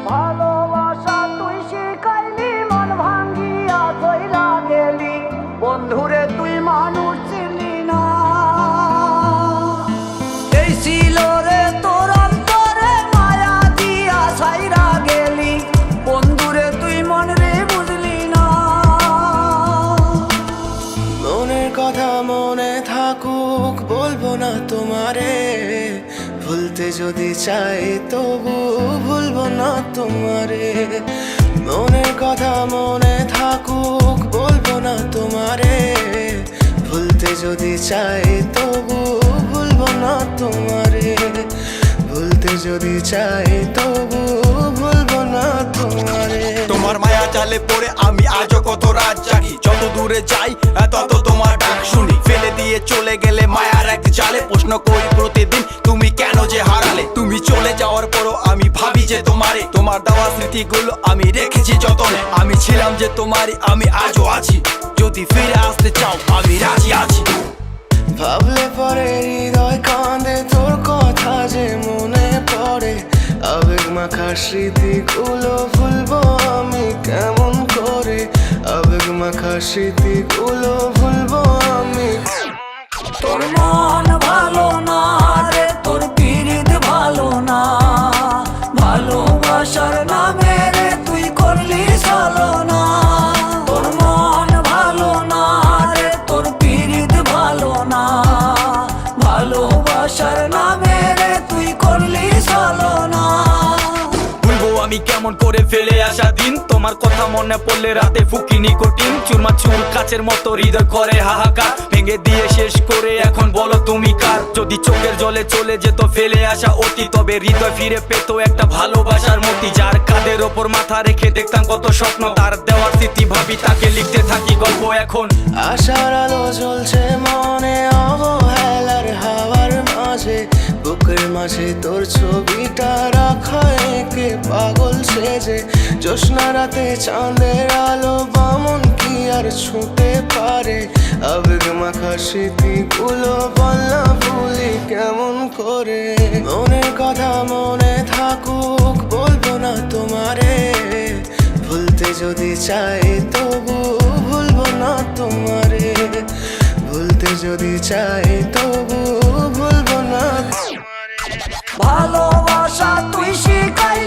ভালোবাসা তুই শিখাইলি, মন ভাঙ্গিয়া চইলা গেলি, বন্ধুরে তুই মানুষ ছিলি না। এই ছিল রে তোর অন্তরে মায়া দিয়া ছাইরা গেলি, বন্ধুরে তুই মন রে বুঝলি না। মনের কথা মনে থাকুক বলবো না তোমারে, ভুলতে যদি চাই তবু ভুলবো না তোমারে। মনের কথা মনে থাকুক বলবো না তোমারে, ভুলতে যদি চাই তবু ভুলবো না তোমারে। ভুলতে যদি চাই তবু ভুলবো না তোমারে। তোমার মায়া জালে পড়ে আমি আজও কত রাত জাগি, যত দূরে যাই তত তোমার ডাক শুনি। ফেলে দিয়ে চলে গেলে মায়ার এক জালে, প্রশ্ন করি প্রতিদিন তুমি কেন যে হারালে। তুমি চলে যাওয়ার পরও আমি ভাবি যে তোমারে, তোমার দেওয়া স্মৃতিগুলো আমি রেখেছি যতনে। আমি ছিলাম যে তোমারই, আমি আজও আছি, যদি ফিরে আসতে চাও আমি রাজি আছি। ভাবলে পরে হৃদয় কাঁদে, তোর কথা যে মনে পড়ে। আবেগ মাখা স্মৃতিগুলো ভুলবো আমি কেমন করে, আবেগ মাখা স্মৃতিগুলো ভুলবো আমি। তোর মন ভালো না রে, তোর পীড়িত ভালো না, ভালোবাসার নামে রে তুই করলি ছলনা। তোর মন ভালো না রে, তোর পীড়িত ভালো না, ভালোবাসার নামে রে তুই করলি ছলনা। ভুলবো আমি কেমন করে ফেলে আসা দিন, তোমার কথা মনে পড়লে রাতে ফুকি নিকোটিন। চুরমাচুর কাচের মতো হৃদয় করে হাহাকার, ভেঙে দিয়ে শেষ করে এখন বলো তুমি কার। যদি চোখের জলে চলে যেত ফেলে আসা অতি, তবে হৃদয় ফিরে পেত একটা ভালোবাসার মতি। যার কাঁধের ওপর মাথা রেখে দেখতাম কত স্বপ্ন, তার দেওয়ার স্মৃতি ভাবি তাকে লিখতে থাকি গল্প এখন। আশার আলো জ্বলছে মনে অবহেলার হাওয়ার মাঝে, বুকের মাঝে তোর ছবিটা রাখা একে পাগল সেজে। জ্যোৎস্না রাতে চাঁদের আলো বামন কি আর ছুঁতে পারে, আবেগ মাখা স্মৃতিগুলো বল না ভুলি কেমন করে। মনের কথা মনে থাকুক বলবো না তোমারে, ভুলতে যদি চাই তবু ভুলবো না তোমারে। ভুলতে যদি চাই তবু ভুলবো না তোমারে। ভালোবাসা তুই শিখাই